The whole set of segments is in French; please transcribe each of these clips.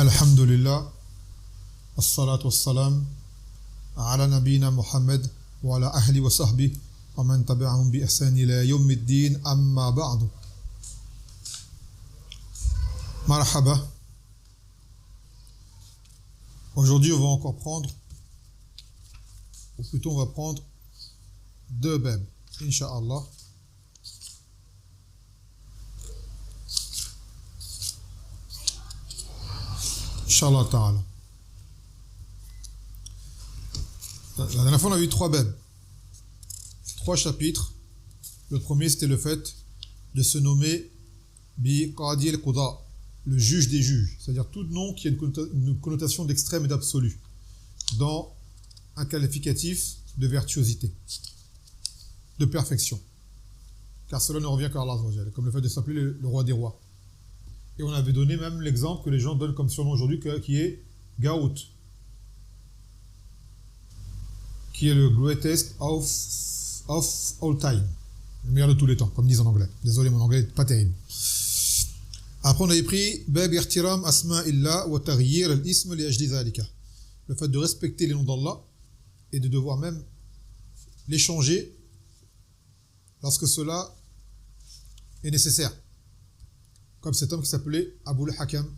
Alhamdulillah, as-salatu was-salam ala nabina Muhammad wa ala ahli wa sahbihi wa man tabi'ahum bi ihsan ila yawmiddin, amma ba'du. Marhaba. Aujourd'hui, on va encore prendre, ou plutôt on va prendre deux bab, Inch'Allah. Inch'Allah ta'ala. La dernière fois, on a eu trois bab, trois chapitres. Le premier, c'était le fait de se nommer Bi Qadi al-Quda, le juge des juges, c'est-à-dire tout nom qui a une connotation d'extrême et d'absolu, dans un qualificatif de virtuosité, de perfection. Car cela ne revient qu'à Allah, comme le fait de s'appeler le roi des rois. Et on avait donné même l'exemple que les gens donnent comme surnom aujourd'hui, qui est Gaout, qui est le greatest of all time, le meilleur de tous les temps, comme disent en anglais. Désolé, mon anglais n'est pas terrible. Après, on avait pris Bab ihtiram asma'illah wa taghyir al-ism li ajli dhalika, le fait de respecter les noms d'Allah et de devoir même les changer lorsque cela est nécessaire. Comme cet homme qui s'appelait Abu al-Hakam,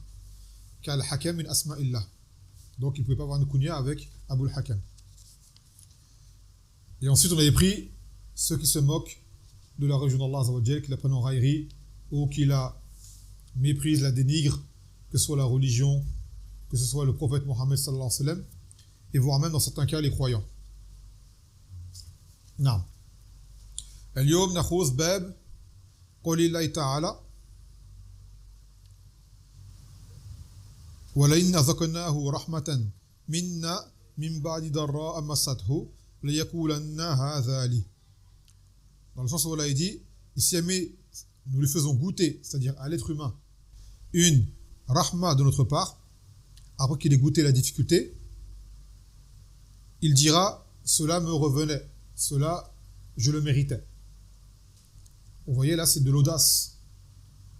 car al-Hakam min asma'illah. Donc il ne pouvait pas avoir une kunya avec Abu al-Hakam. Et ensuite on avait pris ceux qui se moquent de la religion d'Allah Azza wa Jal, qui la prennent en raillerie ou qui la méprisent, la dénigrent, que ce soit la religion, que ce soit le prophète Mohammed sallallahu alayhi wa sallam, et voire même dans certains cas les croyants. Naam. اليوم نخوض باب قول الله تعالى وَلَئِنْ أَذَقْنَاهُ رَحْمَةً مِنَّا مِنْ بَعْدِ ضَرَّاءٍ مَسَّتْهُ لَيَقُولَنَّ هَذَا لِي. Dans le sens où Allah a dit, si jamais nous lui faisons goûter, c'est-à-dire à l'être humain, une rahma de notre part, après qu'il ait goûté la difficulté, il dira, cela me revenait, cela je le méritais. Vous voyez là, c'est de l'audace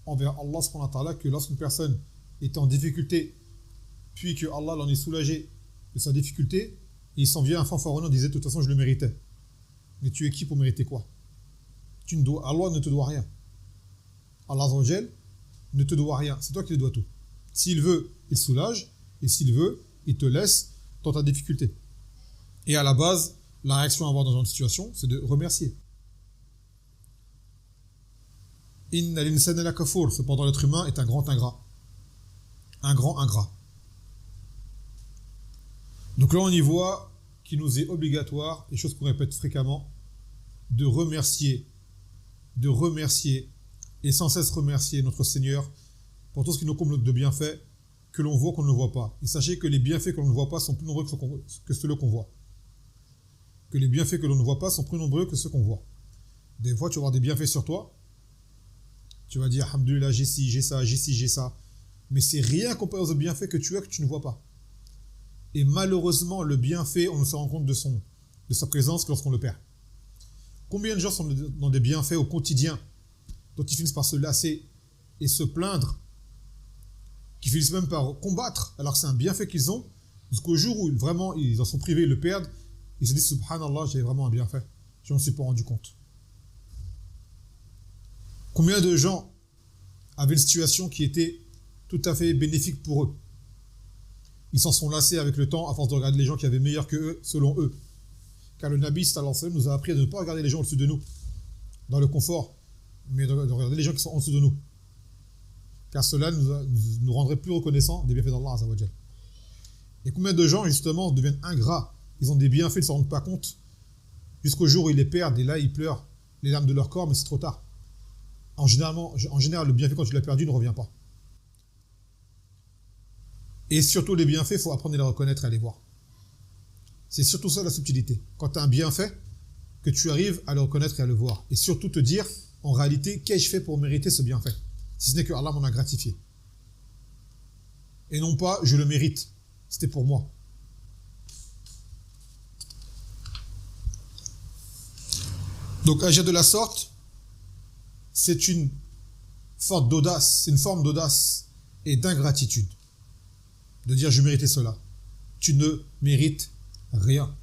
envers Allah subhanahu wa ta'ala, que lorsqu'une personne est en difficulté, puis que Allah l'en est soulagé de sa difficulté, il s'en vient un fanfaronnement, disait de toute façon je le méritais. Mais tu es qui pour mériter quoi? Allah ne te doit rien. Allah Azza wa Jal ne te doit rien, c'est toi qui lui dois tout. S'il veut, il soulage, et s'il veut, il te laisse dans ta difficulté. Et à la base, la réaction à avoir dans une situation, c'est de remercier. Inna l'insana la kafur, cependant l'être humain est un grand ingrat. Un grand ingrat. Donc là on y voit qu'il nous est obligatoire, et chose qu'on répète fréquemment, de remercier et sans cesse remercier notre Seigneur pour tout ce qui nous comble de bienfaits que l'on voit qu'on ne voit pas. Et sachez que les bienfaits que l'on ne voit pas sont plus nombreux que ceux qu'on voit. Que les bienfaits que l'on ne voit pas sont plus nombreux que ceux qu'on voit. Des fois tu vas avoir des bienfaits sur toi, tu vas dire alhamdoulilah, j'ai ci, j'ai ça, j'ai ci, j'ai ça. Mais c'est rien comparé aux bienfaits que tu as que tu ne vois pas. Et malheureusement, le bienfait, on ne se rend compte de sa présence que lorsqu'on le perd. Combien de gens sont dans des bienfaits au quotidien dont ils finissent par se lasser et se plaindre, qui finissent même par combattre, alors que c'est un bienfait qu'ils ont, jusqu'au jour où vraiment ils en sont privés, ils le perdent, ils se disent subhanallah, j'ai vraiment un bienfait, je ne m'en suis pas rendu compte. Combien de gens avaient une situation qui était tout à fait bénéfique pour eux. Ils s'en sont lassés avec le temps à force de regarder les gens qui avaient meilleur que eux, selon eux. Car le Nabi sallallahu alayhi wa sallam nous a appris à ne pas regarder les gens au-dessus de nous, dans le confort, mais de regarder les gens qui sont en dessous de nous. Car cela nous rendrait plus reconnaissants des bienfaits d'Allah Azza wa Jal. Et combien de gens, justement, deviennent ingrats, ils ont des bienfaits, ils ne s'en rendent pas compte, jusqu'au jour où ils les perdent, et là, ils pleurent les larmes de leur corps, mais c'est trop tard. En général, le bienfait, quand tu l'as perdu, ne revient pas. Et surtout les bienfaits, il faut apprendre à les reconnaître et à les voir. C'est surtout ça la subtilité. Quand tu as un bienfait, que tu arrives à le reconnaître et à le voir. Et surtout te dire, en réalité, qu'ai-je fait pour mériter ce bienfait? Si ce n'est que Allah m'en a gratifié. Et non pas, je le mérite. C'était pour moi. Donc agir de la sorte, c'est une forme d'audace et d'ingratitude. de dire je méritais cela. Tu ne mérites rien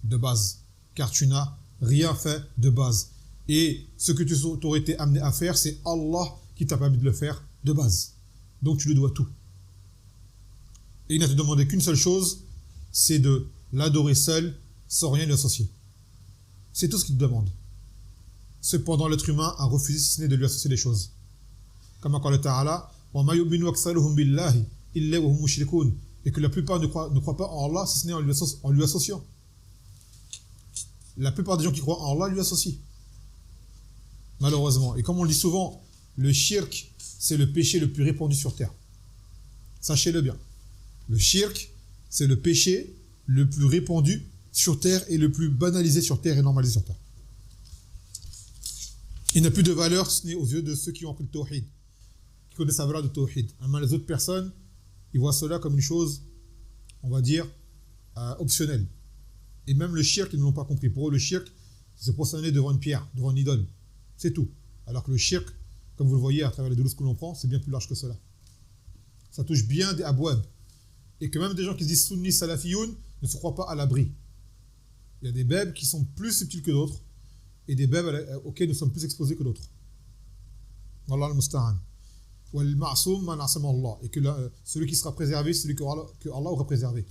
de base, car tu n'as rien fait de base. Et ce que tu aurais été amené à faire, c'est Allah qui t'a permis de le faire de base. Donc tu lui dois tout. Et il n'a te demandé qu'une seule chose, c'est de l'adorer seul, sans rien lui associer. C'est tout ce qu'il te demande. Cependant, l'être humain a refusé si ce n'est de lui associer des choses. Comme quand le Ta'ala, et que la plupart ne croient pas en Allah si ce n'est en lui associant. La plupart des gens qui croient en Allah lui associent. Malheureusement. Et comme on le dit souvent, le shirk, c'est le péché le plus répandu sur terre. Sachez-le bien. Le shirk, c'est le péché le plus répandu sur terre et le plus banalisé sur terre et normalisé sur terre. Il n'a plus de valeur ce n'est aux yeux de ceux qui ont appris le tawhid, qui connaissent la valeur du tawhid. Les autres personnes, ils voient cela comme une chose, on va dire, optionnelle. Et même le shirk, ils ne l'ont pas compris. Pour eux, le shirk, c'est se prosterner devant une pierre, devant une idole. C'est tout. Alors que le shirk, comme vous le voyez à travers les doulos que l'on prend, c'est bien plus large que cela. Ça touche bien des abouab. Et que même des gens qui se disent sunnis salafiyoun ne se croient pas à l'abri. Il y a des bèbes qui sont plus subtils que d'autres et des bèbes auxquels nous sommes plus exposés que d'autres. Wallah al-musta'an. Wal ma'soum man asama Allah. Et que celui qui sera préservé, celui que Allah aura préservé.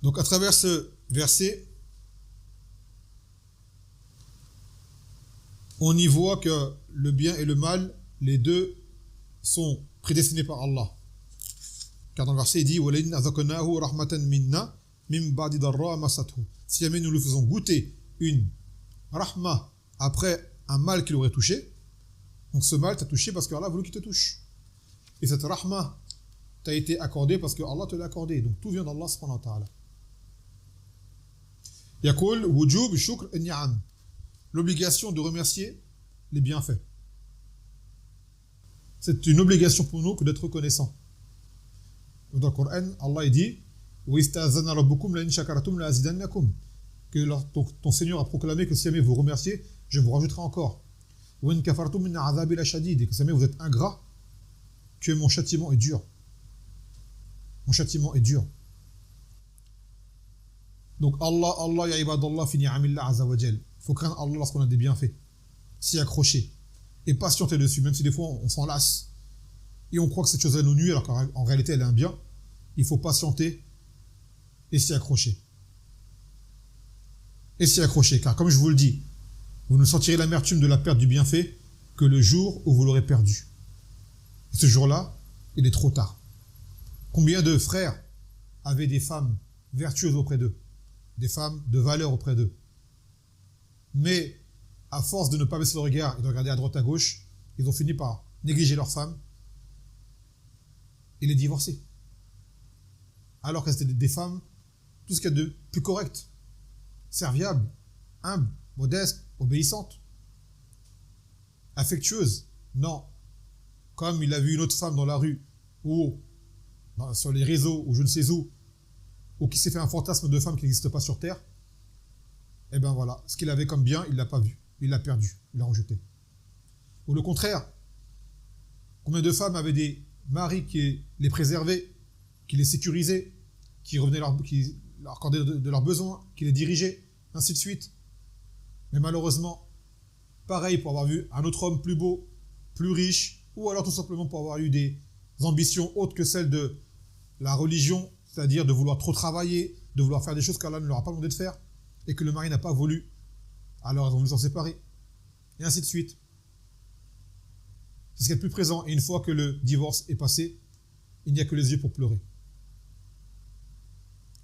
Donc à travers ce verset, on y voit que le bien et le mal, les deux sont prédestinés par Allah. Car dans le verset, il dit si jamais nous lui faisons goûter une rahma après un mal qu'il aurait touché, donc ce mal t'a touché parce qu'Allah a voulu qu'il te touche. Et cette rahma t'a été accordée parce que Allah te l'a accordée. Donc tout vient d'Allah subhanahu wa ta'ala. Yaqul wujub shukr an-ni'am. L'obligation de remercier les bienfaits. C'est une obligation pour nous que d'être reconnaissant. Dans le Coran, Allah dit que ton Seigneur a proclamé que si jamais vous remerciez, je vous rajouterai encore. Et que si jamais vous êtes ingrat, que mon châtiment est dur. Mon châtiment est dur. Donc Allah ya ibadallah fi ni'amillah azza wa jal. Il faut craindre Allah lorsqu'on a des bienfaits. S'y accrocher. Et patienter dessus, même si des fois on s'en lasse. Et on croit que cette chose-là nous nuit, alors qu'en réalité elle est un bien. Il faut patienter et s'y accrocher. Et s'y accrocher, car comme je vous le dis, vous ne sentirez l'amertume de la perte du bienfait que le jour où vous l'aurez perdu. Et ce jour-là, il est trop tard. Combien de frères avaient des femmes vertueuses auprès d'eux, des femmes de valeur auprès d'eux, mais à force de ne pas baisser le regard et de regarder à droite à gauche, ils ont fini par négliger leurs femmes et les divorcer. Alors que c'était des femmes, tout ce qu'il y a de plus correct, serviables, humbles, modestes, obéissantes, affectueuses. Non. Comme il a vu une autre femme dans la rue, ou sur les réseaux, ou je ne sais où, ou qui s'est fait un fantasme de femme qui n'existe pas sur Terre, et bien voilà, ce qu'il avait comme bien, il ne l'a pas vu, il l'a perdu, il l'a rejeté. Ou le contraire, combien de femmes avaient des maris qui les préservaient, qui les sécurisaient, qui leur accordaient de leurs besoins, qui les dirigeaient, ainsi de suite. Mais malheureusement, pareil pour avoir vu un autre homme plus beau, plus riche, ou alors tout simplement pour avoir eu des ambitions autres que celles de la religion, c'est-à-dire de vouloir trop travailler, de vouloir faire des choses qu'Allah ne leur a pas demandé de faire, et que le mari n'a pas voulu, alors ils ont voulu s'en séparer, et ainsi de suite. C'est ce qui est le plus présent, et une fois que le divorce est passé, il n'y a que les yeux pour pleurer.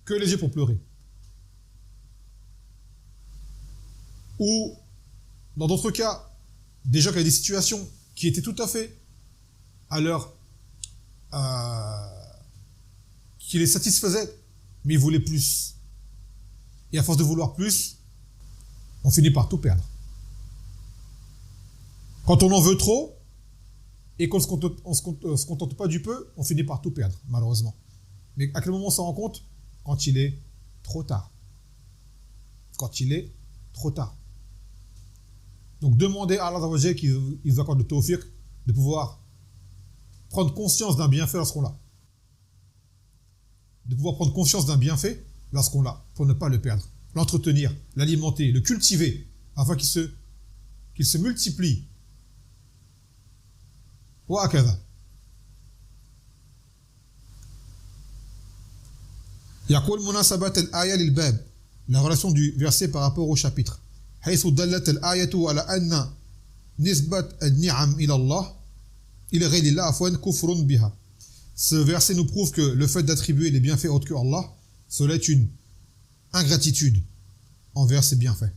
Que les yeux pour pleurer. Ou, dans d'autres cas, des gens qui avaient des situations qui étaient tout à fait à leur... qui les satisfaisaient, mais ils voulaient plus. Et à force de vouloir plus, on finit par tout perdre. Quand on en veut trop, et qu'on ne se contente pas du peu, on finit par tout perdre, malheureusement. Mais à quel moment on s'en rend compte? Quand il est trop tard. Quand il est trop tard. Donc demandez à Allah qu'il nous accorde le tawfiq de pouvoir prendre conscience d'un bienfait lorsqu'on l'a. De pouvoir prendre conscience d'un bienfait lorsqu'on l'a, pour ne pas le perdre. L'entretenir, l'alimenter, le cultiver, afin qu'il se multiplie. وهكذا. يقول مناسبة الآية للباب, la relation du verset par rapport au chapitre. حيث دلت الآية على أن نسبة النعم إلى الله إلى غير الله عفوا كفر بها. Ce verset nous prouve que le fait d'attribuer les bienfaits autres que Allah, cela est une ingratitude envers ses bienfaits.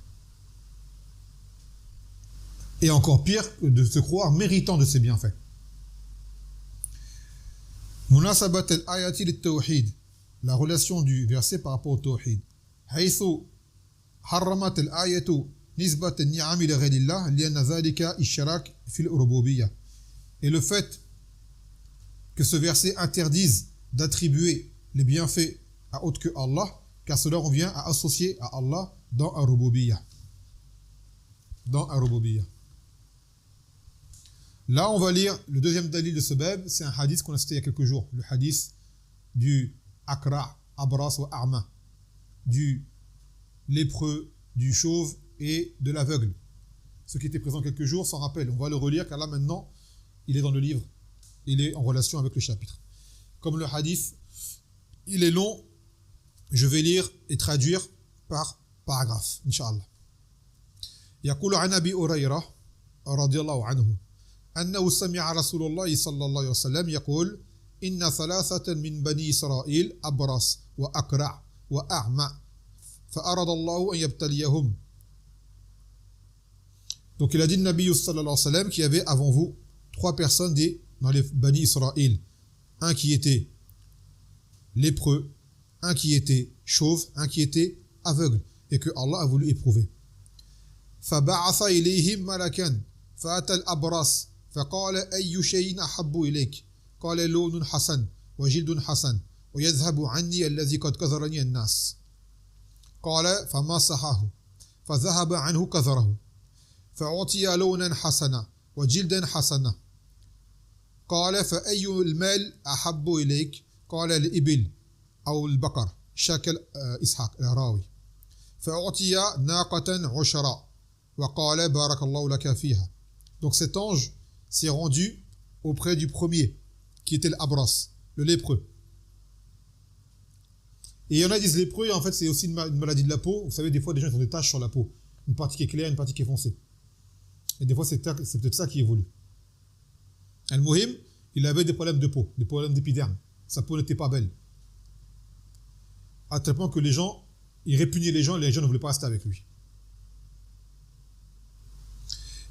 Et encore pire que de se croire méritant de ses bienfaits. مناسبة الآية للتوحيد, la relation du verset par rapport au tawhid. حيث حرمت الآية نسبة النعم إلى غير الله لأن ذلك إشراك في الربوبية. Et le fait que ce verset interdise d'attribuer les bienfaits à autre que Allah, car cela revient à associer à Allah dans ar-rububiyya. Dans ar-rububiyya. Là, on va lire le deuxième dalil de ce bab, c'est un hadith qu'on a cité il y a quelques jours, le hadith du Akra, Abras wa A'ma, du lépreux, du chauve et de l'aveugle. Ceux qui étaient présents quelques jours s'en rappellent. On va le relire car là maintenant, il est dans le livre. Il est en relation avec le chapitre. Comme le hadith, il est long, je vais lire et traduire par paragraphe, Inch'Allah. يقول عن أبي هريرة رضي الله عنه أنه سمع رسول الله صلى الله عليه وسلم يقول إن ثلاثة من بني إسرائيل أبرص وأقرع وأعمى فأراد الله أن يبتليهم. Donc il a dit le Nabi sallallahu alayhi wa sallam qu'il y avait avant vous trois personnes dans les Bani Israël. Un qui était lépreux, un qui était chauve, un qui était aveugle, et que Allah a voulu éprouver. فبعث إليهم ملكا فأتى الأبرص فقال أي شيء أحب إليك قال لون حسن وجلد حسن ويذهب عني الذي قد كثرني الناس قال فمسحه فذهب عنه كثره فأعطي لونا حسنا وجلدا حسنا قال فأي المال أحب إليك قال الإبل أو البقر شكل إسحاق الراوي فأعطي ناقة عشرا وقال بارك الله لك فيها. Donc cet ange s'est rendu auprès du premier qui était l'Abras, le lépreux. Et il y en a qui disent lépreux, et en fait c'est aussi une maladie de la peau. Vous savez, des fois des gens ont des taches sur la peau, une partie qui est claire, une partie qui est foncée. Et des fois c'est peut-être ça qui évolue. Al-Muhim, il avait des problèmes de peau, des problèmes d'épiderme. Sa peau n'était pas belle. À tel point que les gens, il répugnait les gens et les gens ne voulaient pas rester avec lui.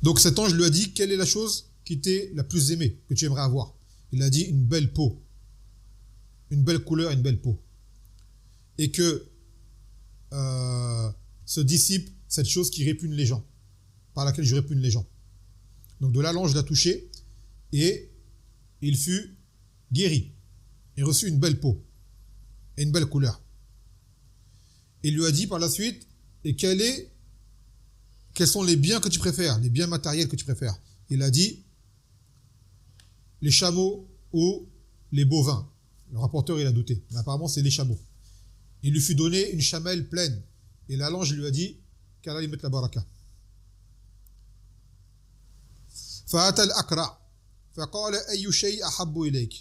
Donc cet ange lui a dit, quelle est la chose qui t'est la plus aimée, que tu aimerais avoir? Il a dit, une belle peau, une belle couleur, une belle peau. Et que se dissipe cette chose qui répugne les gens, par laquelle je répugne les gens. Donc de là, l'ange l'a touché et il fut guéri. Il reçut une belle peau et une belle couleur. Il lui a dit par la suite, et quels sont les biens que tu préfères, les biens matériels que tu préfères? Il a dit, les chameaux ou les bovins. Le rapporteur, il a douté, mais apparemment c'est les chameaux. Il lui fut donné une chamelle pleine, et l'ange lui a dit qu'Allah lui mette la baraka. فأتى الأقرع فقال أي شيء أحب إليك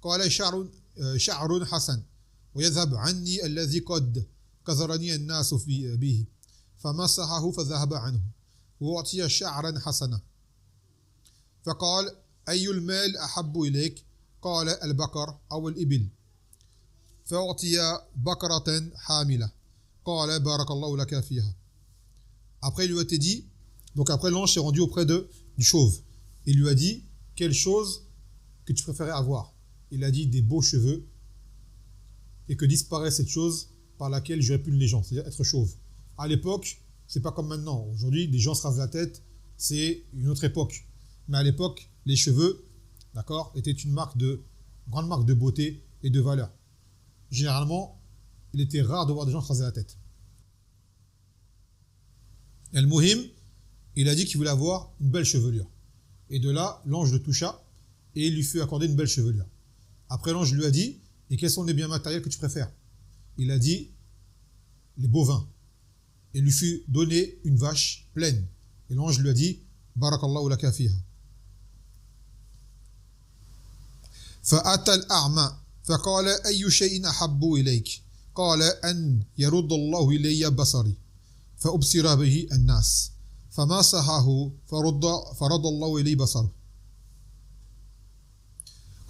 قال شعر حسن ويذهب عني الذي قد كثرني الناس به فمسحه فذهب عنه وأعطي شعرا حسنا فقال أي المال أحب إليك قال البقر أو الإبل فأعطي بقرة حاملة قال بارك الله لك فيها. Après il lui a été dit, donc après l'ange s'est rendu auprès du chauve. Il lui a dit, quelle chose que tu préférais avoir? Il a dit, des beaux cheveux, et que disparaît cette chose par laquelle je répugne les gens, c'est-à-dire être chauve. À l'époque, c'est pas comme maintenant. Aujourd'hui, les gens se rasent la tête, c'est une autre époque. Mais à l'époque, les cheveux, d'accord, étaient une grande marque de beauté et de valeur. Généralement, il était rare de voir des gens se raser la tête. Al-Muhim, il a dit qu'il voulait avoir une belle chevelure. Et de là, l'ange le toucha et il lui fut accordé une belle chevelure. Après, l'ange lui a dit, et quels sont les biens matériels que tu préfères? Il a dit, les bovins. Et lui fut donné une vache pleine. Et l'ange lui a dit, Barakallahu laka fiha. فأتى الأعمى فقال أي شيء أحب إليك قال أن يرد الله إلي بصري فأبصر به الناس فمسحه فرد الله إلي بصره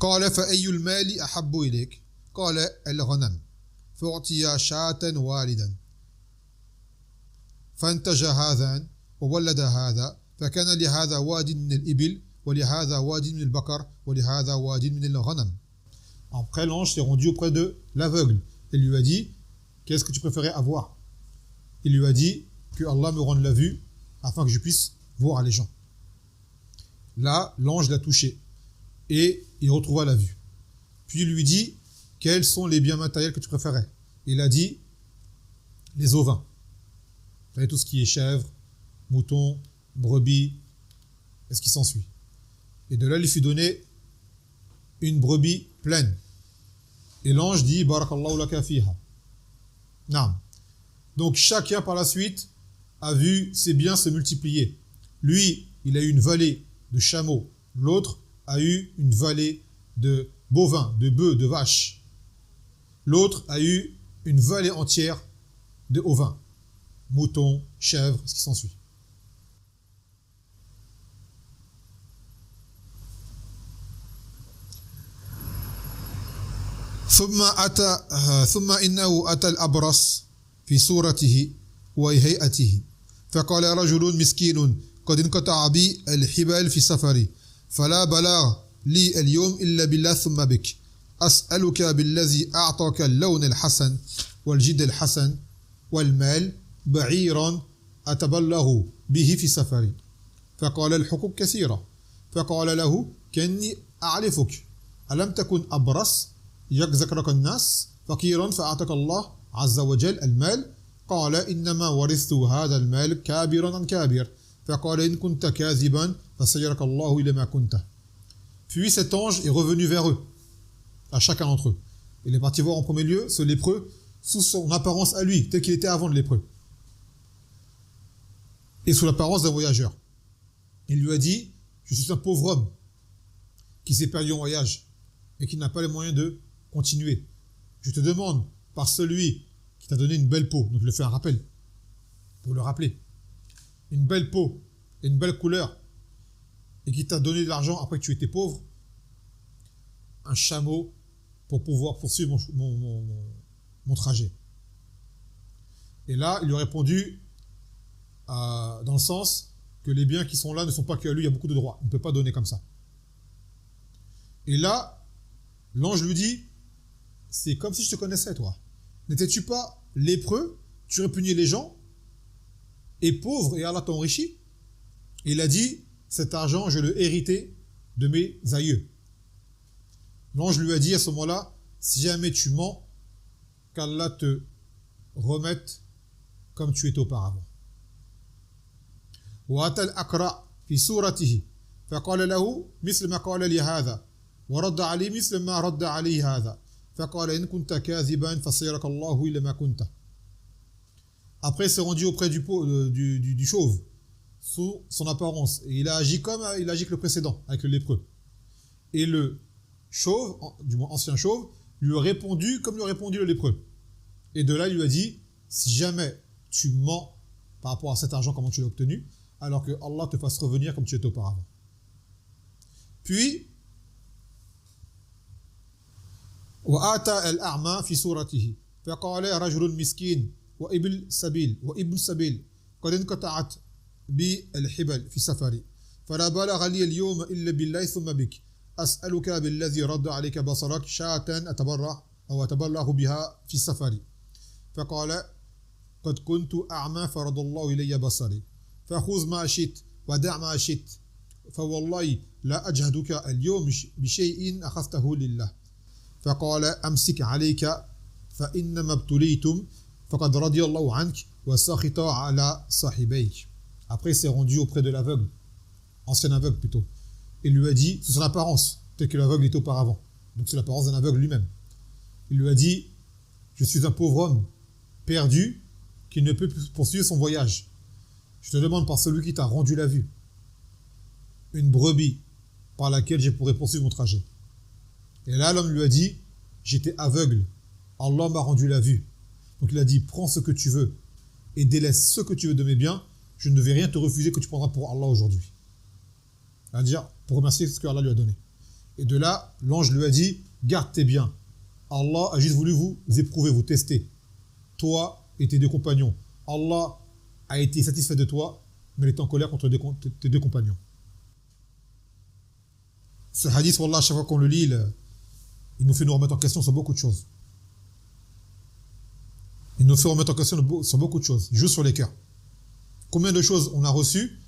قال فأي المال أحب إليك قال الغنم فأعطي شاة والدا فانتج هذا وولد هذا فكان لهذا واد من الإبل ولهذا واد من البقر ولهذا واد من الغنم. Après, l'ange s'est rendu auprès de l'aveugle et lui a dit, qu'est-ce que tu préférais avoir? Il lui a dit que Allah me rende la vue afin que je puisse voir les gens. Là, l'ange l'a touché et il retrouva la vue. Puis il lui dit, quels sont les biens matériels que tu préférais? Il a dit, les ovins. Vous savez, tout ce qui est chèvre, mouton, brebis, et ce qui s'ensuit. Et de là, il lui fut donné une brebis pleine. Et l'ange dit, Barakallahu laka fiha. Naam. Donc chacun par la suite a vu ses biens se multiplier. Lui, il a eu une vallée de chameaux. L'autre a eu une vallée de bovins, de bœufs, de vaches. L'autre a eu une vallée entière de ovins, moutons, chèvres, ce qui s'ensuit. ثم إنه أتى الأبرص في صورته وهيئته فقال رجل مسكين قد انقطع بي الحبال في سفري فلا بلاغ لي اليوم إلا بالله ثم بك أسألك بالذي أعطاك اللون الحسن والجد الحسن والمال بعيرا أتبلغ به في سفري فقال الحقوق كثيرة فقال له كأني أعرفك ألم تكن أبرص يذكرك الناس فقيرا فأعطاك الله عز وجل المال قال إنما ورثت هذا المال كابرا عن كابر فقال إن كنت كاذبا فسيرك الله إلى ما كنت. Puis cet ange est revenu vers eux, à chacun d'entre eux. Il est parti voir en premier lieu ce lépreux sous son apparence à lui, tel qu'il était avant le lépreux, et sous l'apparence d'un voyageur. Il lui a dit, je suis un pauvre homme qui s'est perdu en voyage et qui n'a pas les moyens de continuer. Je te demande, par celui qui t'a donné une belle peau, donc je le fais un rappel, pour le rappeler, une belle peau et une belle couleur, et qui t'a donné de l'argent après que tu étais pauvre, un chameau pour pouvoir poursuivre mon trajet. Et là, il lui a répondu dans le sens que les biens qui sont là ne sont pas qu'à lui, il y a beaucoup de droits, on ne peut pas donner comme ça. Et là, l'ange lui dit, c'est comme si je te connaissais, toi. N'étais-tu pas lépreux? Tu répugnais les gens et pauvre, et Allah t'a enrichi. Et il a dit, cet argent, je l'ai hérité de mes aïeux. L'ange lui a dit à ce moment-là, si jamais tu mens, qu'Allah te remette comme tu étais auparavant. وأتى الأقرع في صورته فقال له مثل ما قال لي هذا ورد عليه مثل ما رد عليه هذا فقال إن كنت كاذبا فسيرك الله إلى ما كنت. Après, il s'est rendu auprès du chauve, sous son apparence. Et il a agi comme le précédent, avec le lépreux. Et le chauve, du moins ancien chauve, lui a répondu comme lui a répondu le lépreux. Et de là, il lui a dit, si jamais tu mens par rapport à cet argent, comment tu l'as obtenu, alors que Allah te fasse revenir comme tu étais auparavant. Puis, وآتى الأعمى في صورته فقال رجل مسكين وابن سبيل قد انقطعت بي الحبل في سفري فلا بلغ لي اليوم إلا بالله ثم بك أسألك بالذي رد عليك بصرك شاة أتبرع بها في سفري فقال قد كنت أعمى فرد الله إلي بصري فخذ ما شئت ودع ما شئت فوالله لا أجهدك اليوم بشيء أخذته لله فقال أمسك عليك فإنما ابتليتم فقد رضي الله عنك وسخط على صاحبيك. Après, il s'est rendu auprès de l'aveugle, ancien aveugle plutôt. Il lui a dit, sous son apparence, tel que l'aveugle était auparavant. Donc c'est l'apparence d'un aveugle lui-même. Il lui a dit, je suis un pauvre homme, perdu, qui ne peut plus poursuivre son voyage. Je te demande par celui qui t'a rendu la vue, une brebis par laquelle je pourrais poursuivre mon trajet. Et là, l'homme lui a dit, j'étais aveugle, Allah m'a rendu la vue. Donc il a dit, prends ce que tu veux et délaisse ce que tu veux de mes biens, je ne vais rien te refuser que tu prendras pour Allah aujourd'hui. C'est-à-dire, pour remercier ce que Allah lui a donné. Et de là, l'ange lui a dit, garde tes biens. Allah a juste voulu vous éprouver, vous tester. Toi et tes deux compagnons. Allah a été satisfait de toi, mais il est en colère contre tes deux compagnons. Ce hadith, wallah, à chaque fois qu'on le lit, il nous fait nous remettre en question sur beaucoup de choses. Il nous fait remettre en question sur beaucoup de choses. Il joue sur les cœurs. Combien de choses on a reçues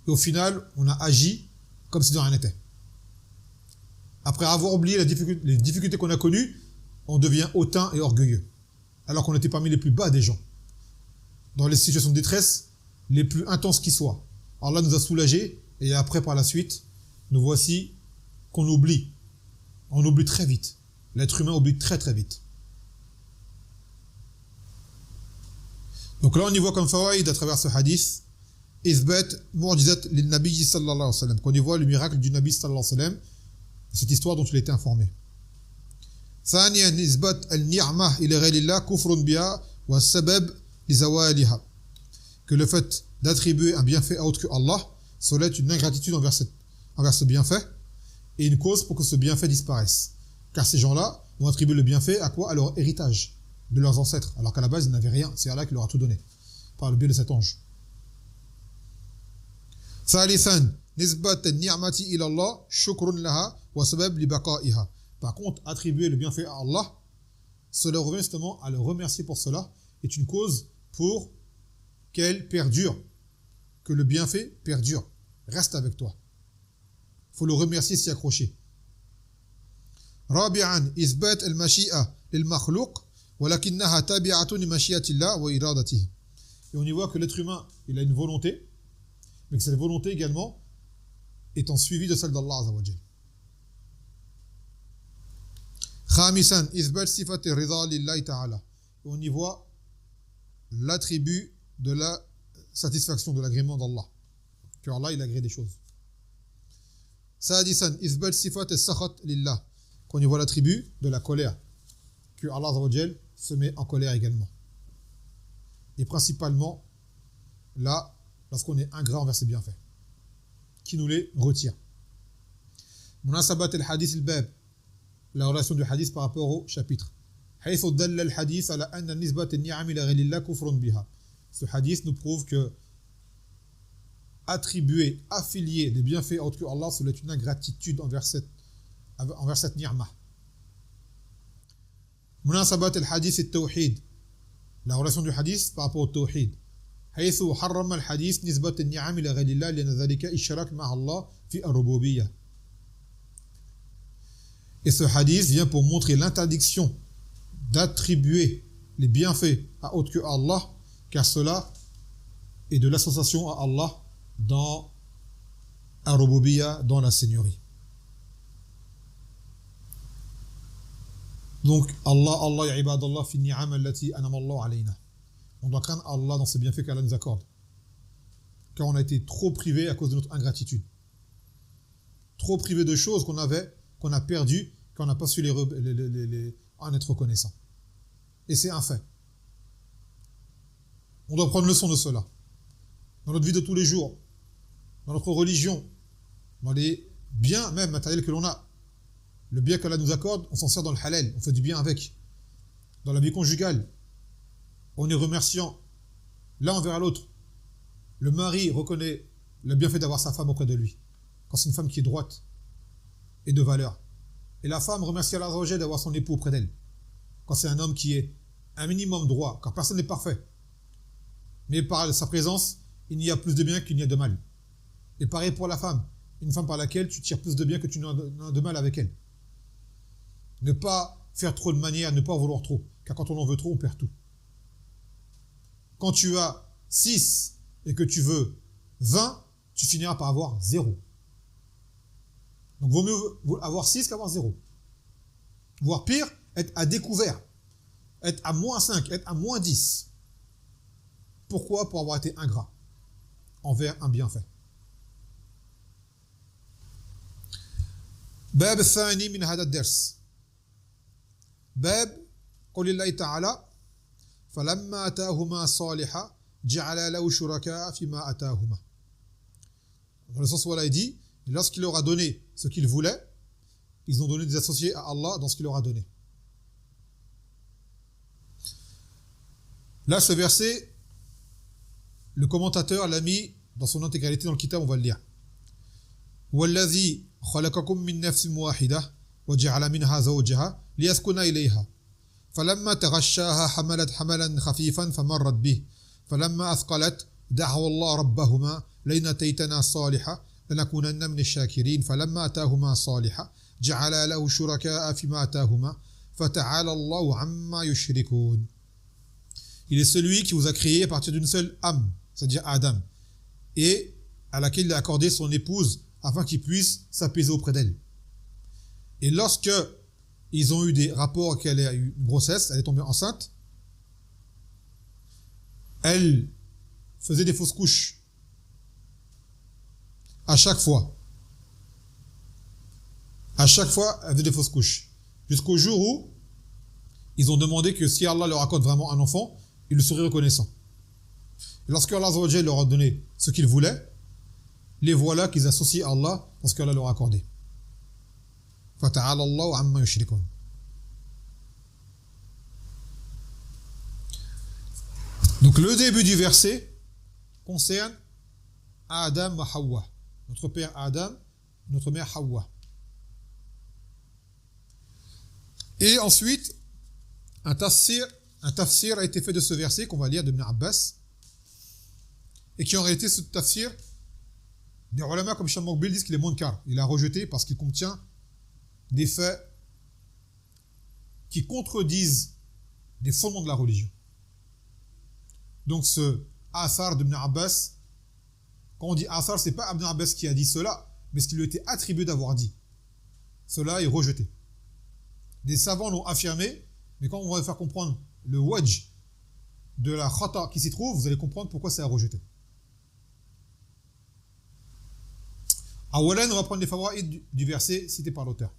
et au final, on a agi comme si de rien n'était. Après avoir oublié les difficultés qu'on a connues, on devient hautain et orgueilleux. Alors qu'on était parmi les plus bas des gens. Dans les situations de détresse, les plus intenses qui soient. Allah nous a soulagés et après, par la suite, nous voici qu'on oublie. On oublie très vite. L'être humain oublie très très vite. Donc là, on y voit comme fawaïd à travers ce hadith, Isbat mu'jizat lil Nabi sallallahu alayhi wa sallam. Qu'on y voit le miracle du Nabi sallallahu alayhi wa sallam, cette histoire dont il a été informé. ثانيا إثبات النعمة إلى غير الله كفر بها والسبب لزوالها. Que le fait d'attribuer un bienfait à autre que Allah, cela est une ingratitude envers ce bienfait et une cause pour que ce bienfait disparaisse. Car ces gens-là vont attribuer le bienfait à quoi? À leur héritage de leurs ancêtres, alors qu'à la base ils n'avaient rien, c'est Allah qui leur a tout donné par le biais de cet ange. ثالثا نسبة النعمة إلى الله شكر لها وسبب لبقائها. Par contre, attribuer le bienfait à Allah, cela revient justement à le remercier pour cela, est une cause pour qu'elle perdure, que le bienfait perdure, reste avec toi. Il faut le remercier, s'y accrocher. رابعا إثبات المشيئة للمخلوق ولكنها تابعة لمشيئة الله وإرادته. Et on y voit que l'être humain, il a une volonté, mais que cette volonté également étant suivie de celle d'Allah Azza wa Jal. خامسا إثبات صفة الرضا لله تعالى. On y voit l'attribut de la satisfaction, de l'agrément d'Allah. Que Allah, il agrée des choses. سادسا إثبات صفة السخط لله. Qu'on y voit l'attribut de la colère. Que Allah Azza wa Jal se met en colère également. Et principalement, là, lorsqu'on est ingrat envers ses bienfaits. Qui nous les retire. Munasabat al-hadith al-bab. La relation du hadith par rapport au chapitre. حيث دل الحديث على أن نسبة النعم إلى غير الله كفر بها. Ce hadith nous prouve que attribuer, affilier des bienfaits autres que Allah, cela est une ingratitude envers cette ni'ma. Munasabat al-hadith al-tawhid. La relation du hadith par rapport au tawhid. حيث حرم الحديث نسبة النعم إلى غير الله لأن ذلك إشراك مع الله في الربوبية. Et ce hadith vient pour montrer l'interdiction d'attribuer les bienfaits à autre que Allah, car cela est de l'association à Allah dans Ar-Rububiyya, dans la Seigneurie. Donc, Allah ya ibadallah fi ni'am allati anama Allah alayna. On doit craindre Allah dans ses bienfaits qu'Allah nous accorde. Car on a été trop privé à cause de notre ingratitude. Trop privé de choses qu'on a perdues, qu'on n'a pas su en être reconnaissant. Et c'est un fait. On doit prendre leçon de cela. Dans notre vie de tous les jours, dans notre religion, dans les biens même matériels que l'on a. Le bien qu'Allah nous accorde, on s'en sert dans le halal, on fait du bien avec. Dans la vie conjugale, on est remerciant l'un envers l'autre. Le mari reconnaît le bienfait d'avoir sa femme auprès de lui, quand c'est une femme qui est droite et de valeur. Et la femme remercie Allah Azza wa Jalla d'avoir son époux auprès d'elle, quand c'est un homme qui est un minimum droit, car personne n'est parfait. Mais par sa présence, il n'y a plus de bien qu'il n'y a de mal. Et pareil pour la femme, une femme par laquelle tu tires plus de bien que tu n'as de mal avec elle. Ne pas faire trop de manières, ne pas en vouloir trop, car quand on en veut trop, on perd tout. Quand tu as 6 et que tu veux 20, tu finiras par avoir 0. Donc, vaut mieux avoir 6 qu'avoir 0. Voire pire, être à découvert. Être à -5, être à -10. Pourquoi? Pour avoir été ingrat envers un bienfait. باب الثاني من هذا الدرس باب قول الله تعالى فلما آتاهما صالحا جعل له شركاء فيما آتاهما. Dans le sens où Allah a dit, lorsqu'il leur a donné ce qu'ils voulaient, ils ont donné des associés à Allah dans ce qu'il leur a donné. Là, ce verset, le commentateur l'a mis dans son intégralité dans le kitab, on va le lire. وَالَّذِي خَلَقَكُم مِّن نَّفْسٍ وَاحِدَةٍ وَجَعَلَ مِنْهَا زَوْجَهَا لِيَسْكُنَ إِلَيْهَا فَلَمَّا تَغَشَّاهَا حَمَلَتْ حَمَلًا خَفِيفًا فَمَرَّتْ بِهِ فَلَمَّا أَثْقَلَتْ دَعَوَا اللَّهَ رَبَّهُمَا لئن أتيتنا صالحا لنكونن من الشاكرين فلما آتاهما صالحا جعل له شركاء فيما آتاهما فتعالى الله عما يشركون. Il est celui qui vous a créé à partir d'une seule âme, c'est-à-dire Adam, et à laquelle il a accordé son épouse afin qu'il puisse s'apaiser auprès d'elle. Et lorsque ils ont eu des rapports, qu'elle a eu une grossesse, elle est tombée enceinte, elle faisait des fausses couches à chaque fois. À chaque fois, elle faisait des fausses couches. Jusqu'au jour où ils ont demandé que si Allah leur accorde vraiment un enfant, ils le seraient reconnaissants. Et lorsque Allah Azza wa Jalla leur a donné ce qu'ils voulaient, les voilà qu'ils associent à Allah dans ce qu'Allah leur a accordé. فَتَعَالَى اللَّهُ عَمَّا يُشْرِكُونَ. Donc le début du verset concerne Adam et Hawa. Notre père Adam, notre mère Hawa. Et ensuite, un tafsir a été fait de ce verset qu'on va lire d'Ibn Abbas, et qui en réalité, ce tafsir, des ulama comme Sham Mokbil disent qu'il est munkar. Il a rejeté parce qu'il contient des faits qui contredisent des fondements de la religion. Donc ce Athar d'Ibn Abbas, quand on dit Athar, c'est pas Ibn Abbas qui a dit cela, mais ce qui lui a été attribué d'avoir dit. Cela est rejeté. Des savants l'ont affirmé, mais quand on va faire comprendre le wajh de la khata qui s'y trouve, vous allez comprendre pourquoi c'est à rejeter. Awalan, on va prendre les fawaïd du verset cité par l'auteur.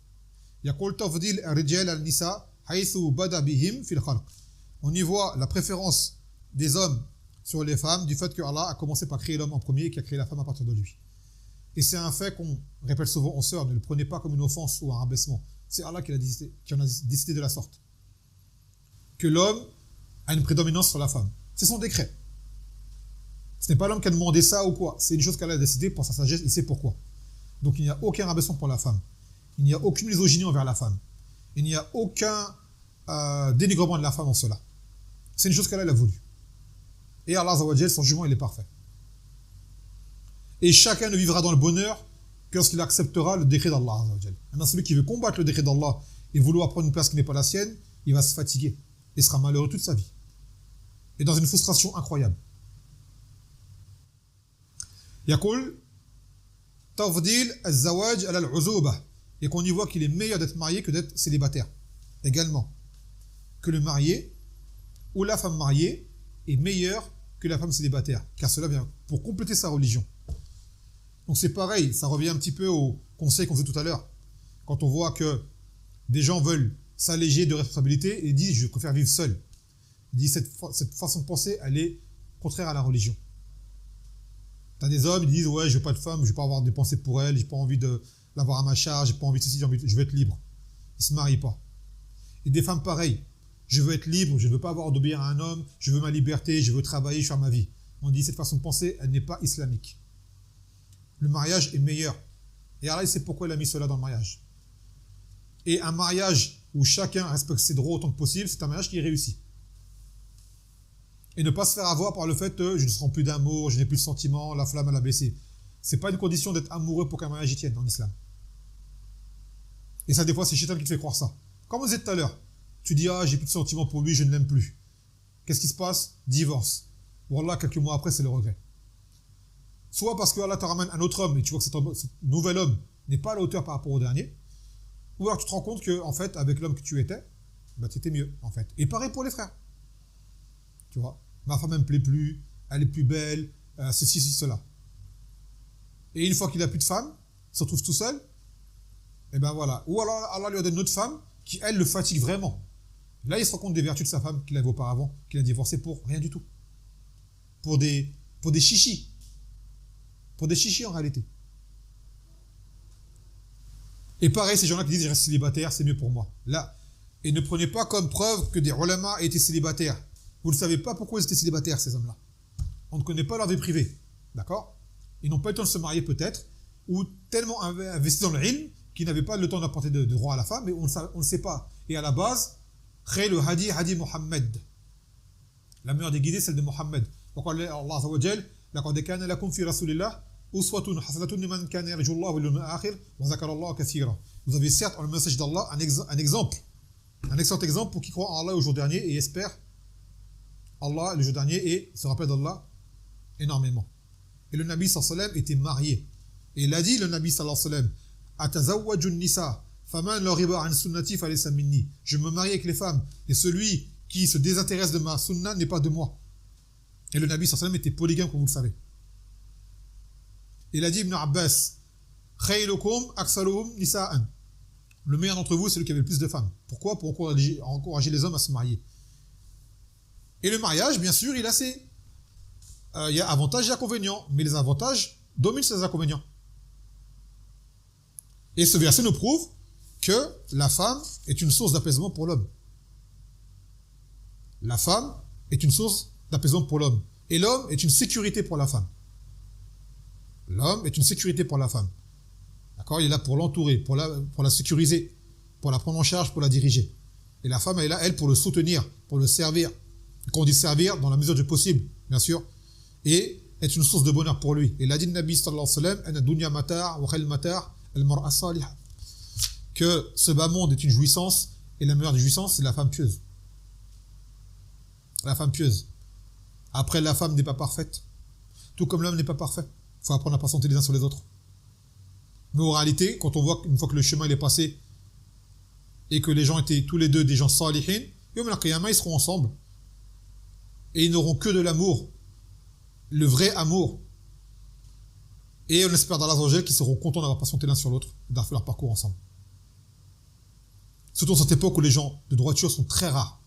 Yaqul tafdil ar-rijal al-nisa haythu bada bihim fil khalq. On y voit la préférence des hommes sur les femmes du fait que Allah a commencé par créer l'homme en premier et qu'il a créé la femme à partir de lui. Et c'est un fait qu'on répète souvent aux sœurs, ne le prenez pas comme une offense ou un rabaissement. C'est Allah qui en a décidé de la sorte. Que l'homme a une prédominance sur la femme. C'est son décret. Ce n'est pas l'homme qui a demandé ça ou quoi. C'est une chose qu'Allah a décidé pour sa sagesse, il sait pourquoi. Donc il n'y a aucun rabaissement pour la femme. Il n'y a aucune misogynie envers la femme. Il n'y a aucun dénigrement de la femme en cela. C'est une chose qu'Allah a voulu. Et Allah Azza wa Jalla, son jugement, il est parfait. Et chacun ne vivra dans le bonheur que lorsqu'il acceptera le décret d'Allah Azza wa Jalla. Maintenant, celui qui veut combattre le décret d'Allah et vouloir prendre une place qui n'est pas la sienne, il va se fatiguer et sera malheureux toute sa vie. Et dans une frustration incroyable. Yaqul tafdil az-zawaj ala al-uzubah, et qu'on y voit qu'il est meilleur d'être marié que d'être célibataire. Également, que le marié ou la femme mariée est meilleure que la femme célibataire, car cela vient pour compléter sa religion. Donc c'est pareil, ça revient un petit peu au conseil qu'on faisait tout à l'heure. Quand on voit que des gens veulent s'alléger de responsabilités et disent « je préfère vivre seul ». Il dit cette façon de penser, elle est contraire à la religion. T'as des hommes, ils disent « ouais, je veux pas de femme, je veux pas avoir des pensées pour elle, j'ai pas envie de l'avoir à ma charge, j'ai pas envie de ceci, je veux être libre ». Ils se marient pas. Et des femmes pareilles, je veux être libre, je ne veux pas avoir d'obéir à un homme, je veux ma liberté, je veux travailler, je veux faire ma vie. On dit cette façon de penser, elle n'est pas islamique. Le mariage est meilleur. Et Allah, il sait pourquoi il a mis cela dans le mariage. Et un mariage où chacun respecte ses droits autant que possible, c'est un mariage qui est réussi. Et ne pas se faire avoir par le fait que je ne sens plus d'amour, je n'ai plus de sentiments, la flamme elle a baissé. Ce n'est pas une condition d'être amoureux pour qu'un mariage y tienne en islam. Et ça, des fois, c'est Shaitan qui te fait croire ça. Comme vous disiez tout à l'heure, tu dis « ah, j'ai plus de sentiments pour lui, je ne l'aime plus ». Qu'est-ce qui se passe? Divorce. Wallah, quelques mois après, c'est le regret. Soit parce que Allah te ramène un autre homme et tu vois que cet nouvel homme n'est pas à la hauteur par rapport au dernier, ou alors tu te rends compte que, en fait, avec l'homme que tu étais, bah, tu étais mieux, en fait. Et pareil pour les frères. Tu vois, ma femme, elle me plaît plus, elle est plus belle, ceci, cela. Et une fois qu'il n'a plus de femme, il se retrouve tout seul, et ben voilà. Ou alors Allah lui a donné une autre femme qui, elle, le fatigue vraiment. Là, il se rend compte des vertus de sa femme qu'il avait auparavant, qu'il a divorcé pour rien du tout. Pour des chichis. Pour des chichis en réalité. Et pareil, ces gens-là qui disent je reste célibataire, c'est mieux pour moi. Là, et ne prenez pas comme preuve que des ulama étaient célibataires. Vous ne savez pas pourquoi ils étaient célibataires, ces hommes-là. On ne connaît pas leur vie privée. D'accord? Ils n'ont pas eu le temps de se marier peut-être, ou tellement investis dans le ilm qu'ils n'avaient pas le temps d'apporter de droit à la femme, mais on ne sait pas. Et à la base, le hadi Muhammad. La meilleure des guidées, celle de Muhammad. وقال الله عز وجل لقد كان لكم في رسول الله أسوة حسنة لمن كان يرجو الله واليوم الآخر وذكر الله كثيرا. Vous avez certes dans le message d'Allah un exemple, un excellent exemple pour qui croit en Allah au jour dernier et espère Allah le jour dernier et se rappelle d'Allah énormément. Et le Nabi sallallahu alayhi wa sallam était marié. Et il a dit, le Nabi sallallahu alayhi wa sallam, Atazawwaju nisa, faman la riba an sunnati falaysa minni. Je me marie avec les femmes, et celui qui se désintéresse de ma sunna n'est pas de moi. Et le Nabi sallallahu alayhi wa sallam était polygame, comme vous le savez. Il a dit, Ibn Abbas, Khaylukum aksaluhum nisa'an. Le meilleur d'entre vous, c'est celui qui avait le plus de femmes. Pourquoi? Pour encourager les hommes à se marier. Et le mariage, bien sûr, il y a avantages et inconvénients, mais les avantages dominent sur les inconvénients. Et ce verset nous prouve que la femme est une source d'apaisement pour l'homme. La femme est une source d'apaisement pour l'homme. Et l'homme est une sécurité pour la femme. L'homme est une sécurité pour la femme. D'accord? Il est là pour l'entourer, pour la sécuriser, pour la prendre en charge, pour la diriger. Et la femme, elle est là, elle, pour le soutenir, pour le servir. Quand on dit servir, dans la mesure du possible, bien sûr. Et est une source de bonheur pour lui. Et l'a dit le Nabi sallallahu alayhi wa sallam, Ana dunya mata' wa khayl mata' al-mar'a salihah. Que ce bas monde est une jouissance, et la meilleure des jouissances, c'est la femme pieuse. La femme pieuse. Après, la femme n'est pas parfaite. Tout comme l'homme n'est pas parfait. Il faut apprendre à patienter les uns sur les autres. Mais en réalité, quand on voit une fois que le chemin il est passé, et que les gens étaient tous les deux des gens salihin, yawm al-qiyamah, ils seront ensemble. Et ils n'auront que de l'amour. Le vrai amour. Et on espère d'Allah Azza wa Jal qu'ils seront contents d'avoir patienté l'un sur l'autre, d'avoir fait leur parcours ensemble. Surtout dans cette époque où les gens de droiture sont très rares.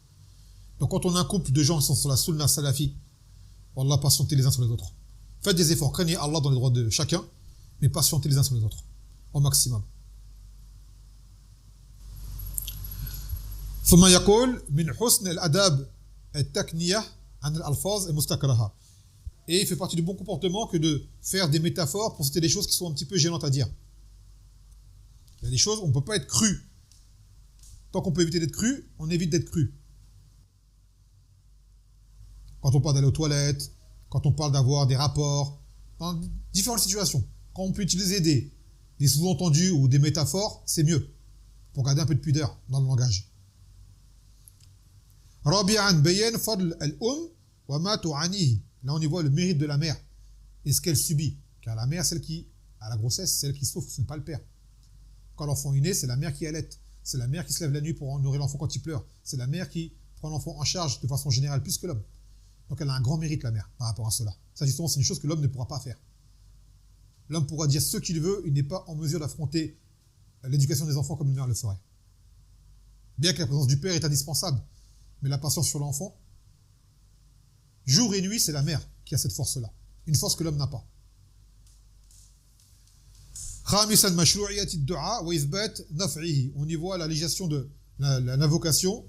Donc quand on a un couple de gens qui sont sur la sunna salafi, Wallah, patientez les uns sur les autres. Faites des efforts, craignez Allah dans les droits de chacun, mais patientez les uns sur les autres, au maximum. ثم يقول من حسن الأداب التكنية عن الألفاظ المستكرهة. Et il fait partie du bon comportement que de faire des métaphores pour citer des choses qui sont un petit peu gênantes à dire. Il y a des choses où on ne peut pas être cru. Tant qu'on peut éviter d'être cru, on évite d'être cru. Quand on parle d'aller aux toilettes, quand on parle d'avoir des rapports, dans différentes situations. Quand on peut utiliser des sous-entendus ou des métaphores, c'est mieux. Pour garder un peu de pudeur dans le langage. Rabi'an bayan fadl al-um wa ma tu'anihi. Là, on y voit le mérite de la mère et ce qu'elle subit. Car la mère, celle qui a la grossesse, celle qui souffre, ce n'est pas le père. Quand l'enfant est né, c'est la mère qui allaite. C'est la mère qui se lève la nuit pour nourrir l'enfant quand il pleure. C'est la mère qui prend l'enfant en charge de façon générale plus que l'homme. Donc elle a un grand mérite, la mère, par rapport à cela. Ça, justement, c'est une chose que l'homme ne pourra pas faire. L'homme pourra dire ce qu'il veut, il n'est pas en mesure d'affronter l'éducation des enfants comme une mère le ferait. Bien que la présence du père est indispensable, mais la patience sur l'enfant, jour et nuit, c'est la mère qui a cette force-là. Une force que l'homme n'a pas. On y voit la législation de l'invocation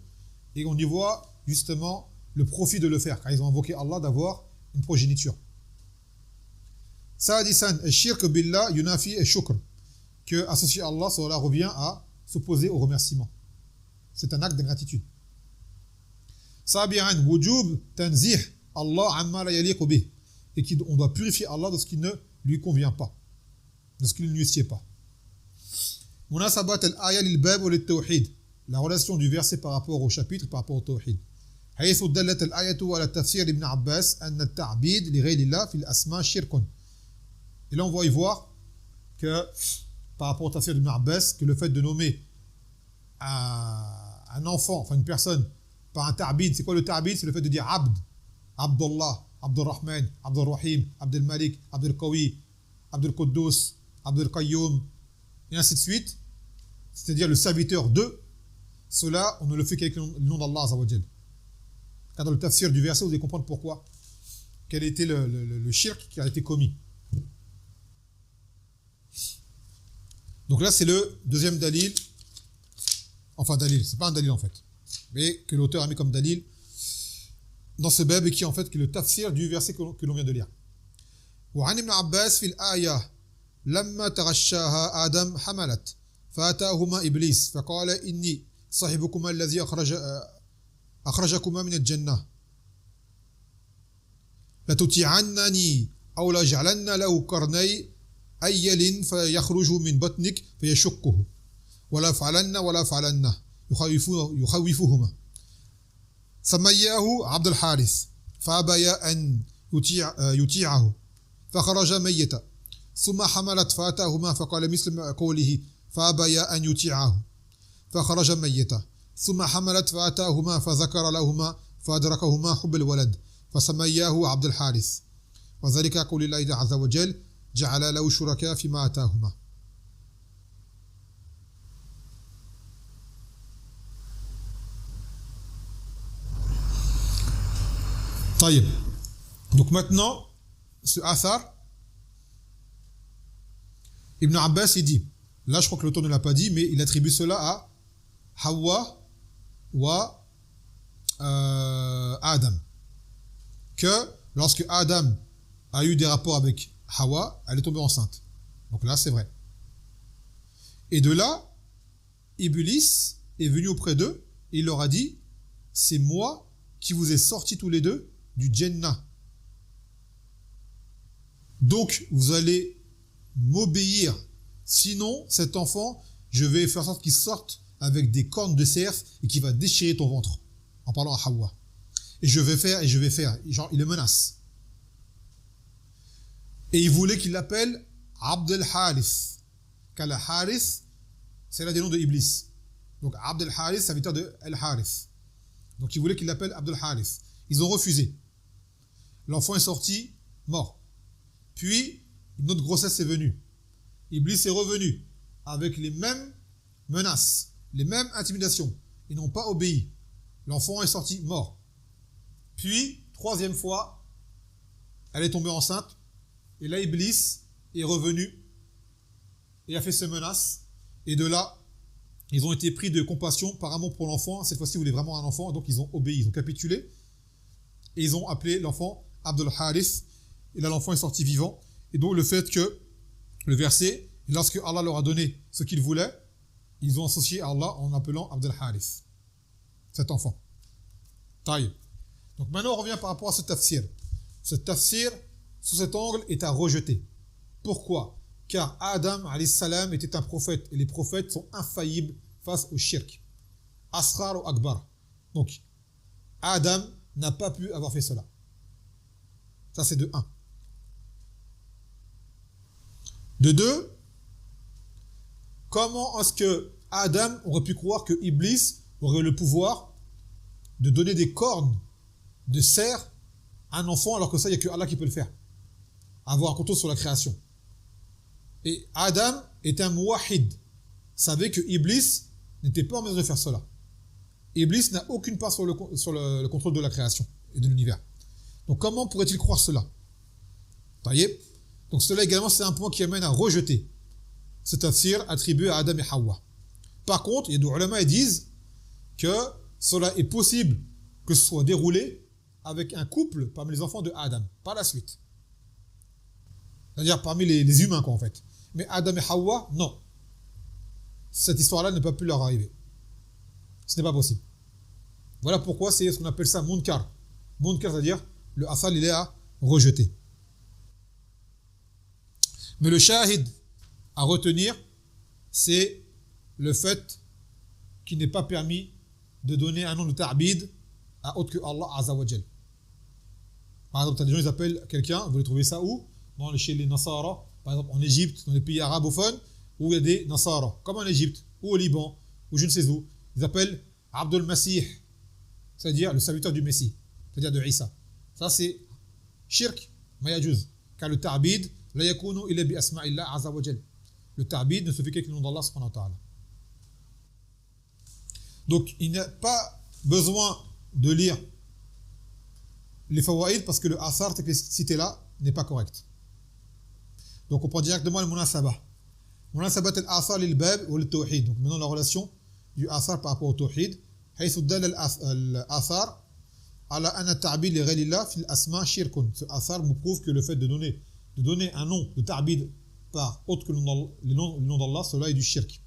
et on y voit justement le profit de le faire, car ils ont invoqué Allah d'avoir une progéniture. Sadisan, shirk billah yunafi shukr, que associer Allah, cela revient à s'opposer au remerciement. C'est un acte d'ingratitude. Sabi'an wujub tanzih Allah amma la yaliqu bih, et qu'on doit purifier Allah de ce qui ne lui convient pas, de ce qui ne lui sied pas. Munasabat al-aya lil-bab wa lit-tawhid, la relation du verset par rapport au chapitre, par rapport au tawhid. حيث دلت الآية على تفسير ابن عباس أن التعبيد لغير الله في الأسماء شرك. Et là on va y voir que par rapport au tafsir d'Ibn Abbas que le fait de nommer un enfant, enfin une personne, par un ta'bid. C'est quoi le ta'bid? C'est le fait de dire Abd, Abdullah, Abdurrahman, Abdurrahim, Abdul Malik, Abdul Qawi, Abdul Quddus, Abdul Qayyum, et ainsi de suite. C'est-à-dire le serviteur de. Cela, on ne le fait qu'avec le nom d'Allah Azza wa Jal. Car dans le tafsir du verset, vous allez comprendre pourquoi. Quel était le shirk qui a été commis. Donc là, c'est le deuxième dalil. Enfin, dalil, c'est pas un dalil en fait. Mais que l'auteur a mis comme dalil dans ce bab et qui en fait qui est le tafsir du verset que l'on vient de lire. وعن ابن عباس في الآية لما تغشاها آدم حملت فأتاهما إبليس فقال إني صاحبكما الذي أخرجكما من الجنة لتطيعنني أو لأجعلن له قرني أيل فيخرج من بطنك فيشقه ولا فعلن يخوفهما سمياه عبد الحارث فأبى أن يطيعه فخرج ميتا ثم حملت فأتاهما فقال مثل قوله فأبى أن يطيعه فخرج ميتا ثم حملت فأتاهما فذكر لهما فأدركهما حب الولد فسمياه عبد الحارث وذلك قول الله عز وجل جعل له شركاء فيما آتاهما. طيب. Donc maintenant, ce athar, Ibn Abbas il dit, là je crois que l'auteur ne l'a pas dit, mais il attribue cela à Hawa ou à Adam. Que lorsque Adam a eu des rapports avec Hawa, elle est tombée enceinte. Donc là c'est vrai. Et de là, Iblis est venu auprès d'eux et il leur a dit, c'est moi qui vous ai sortis tous les deux du Jannah. Donc, vous allez m'obéir. Sinon, cet enfant, je vais faire en sorte qu'il sorte avec des cornes de cerf et qu'il va déchirer ton ventre. En parlant à Hawa. Et je vais faire. Genre, il le menace. Et il voulait qu'il l'appelle Abd al-Harith. Car le Harith, c'est l'un des noms de Iblis. Donc, Abd al-Harith, ça veut dire de al-Harith. Donc, il voulait qu'il l'appelle Abd al-Harith. Ils ont refusé. L'enfant est sorti, mort. Puis, une autre grossesse est venue. Iblis est revenu avec les mêmes menaces, les mêmes intimidations. Ils n'ont pas obéi. L'enfant est sorti mort. Puis, troisième fois, elle est tombée enceinte. Et là, Iblis est revenu et a fait ses menaces. Et de là, ils ont été pris de compassion par amour pour l'enfant. Cette fois-ci, ils voulaient vraiment un enfant. Donc, ils ont obéi, ils ont capitulé. Et ils ont appelé l'enfant Abdul Harith. Et là, l'enfant est sorti vivant. Et donc, le fait que, le verset, lorsque Allah leur a donné ce qu'ils voulaient, ils ont associé à Allah en appelant Abdul Harith, cet enfant. Taïb. Donc, maintenant, on revient par rapport à ce tafsir. Ce tafsir, sous cet angle, est à rejeter. Pourquoi? Car Adam, alayhi salam, était un prophète. Et les prophètes sont infaillibles face au shirk. Asghar ou akbar. Donc, Adam n'a pas pu avoir fait cela. Ça, c'est de 1. De 2, comment est-ce que Adam aurait pu croire que Iblis aurait le pouvoir de donner des cornes de cerf à un enfant alors que ça, il n'y a que Allah qui peut le faire? Avoir un contrôle sur la création. Et Adam était un muwahid, savait que Iblis n'était pas en mesure de faire cela. Iblis n'a aucune part sur le contrôle de la création et de l'univers. Donc comment pourrait-il croire cela? Vous voyez? Donc cela également, c'est un point qui amène à rejeter ce tafsir attribué à Adam et Hawa. Par contre, il y a des ulama qui disent que cela est possible que ce soit déroulé avec un couple parmi les enfants de Adam, par la suite. C'est-à-dire parmi les humains, quoi, en fait. Mais Adam et Hawa, non. Cette histoire-là n'a pas pu leur arriver. Ce n'est pas possible. Voilà pourquoi c'est ce qu'on appelle ça munkar. Munkar, c'est-à-dire le athar, il est à rejeter. Mais le shahid à retenir, c'est le fait qu'il n'est pas permis de donner un nom de ta'bid à autre que Allah Azza wa Jal. Par exemple, des gens, ils appellent quelqu'un, vous allez trouver ça où? Chez les Nasara, par exemple en Égypte, dans les pays arabophones, où il y a des Nasara, comme en Égypte, ou au Liban, ou je ne sais où. Ils appellent Abdul Masih, c'est-à-dire le serviteur du Messie, c'est-à-dire de Isa. Ça c'est shirk, ma yajuz. Car le ta'bid, la yakunu illa bi asma'illah azza wa jal. Le ta'bid ne se fait qu'avec le nom d'Allah subhanahu wa ta'ala. Donc il n'y a pas besoin de lire les fawaïd parce que le athar que cité là n'est pas correct. Donc on prend directement le munasabah. Munasabat al-athar lil-bab ou lil-tawhid. Donc maintenant la relation du athar par rapport au tawhid. حيث دل الآثار على أن التعبيد لغير الله في الأسماء شرك. Ce athar me prouve que le fait de donner un nom de ta'bid par autre que le nom d'Allah, cela est du shirk.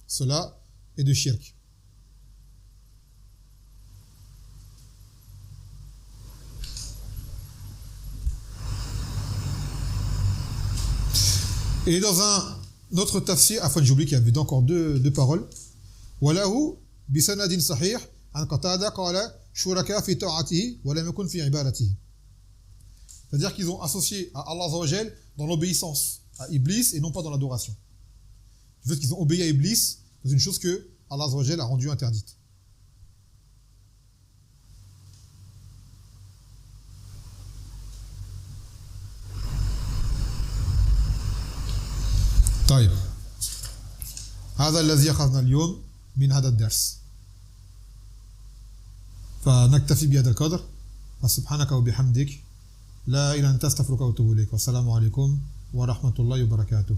Cela est du shirk. Et dans un autre tafsir, enfin j'oublie qu'il y avait encore deux paroles. وله بسند صحيح عن قتادة قال شركاء في طاعته ولم يكن في عبادته. C'est-à-dire qu'ils ont associé à Allah Azza wa Jal dans l'obéissance à Iblis et non pas dans l'adoration. Du fait qu'ils ont obéi à Iblis, c'est une chose que Allah Azza wa Jal a rendue interdite. طيب هذا الذي أخذنا اليوم من هذا الدرس فنكتفي بهذا القدر فسبحانك وبحمدك لا إله إلا أنت أستغفرك وأتوب إليك والسلام عليكم ورحمة الله وبركاته.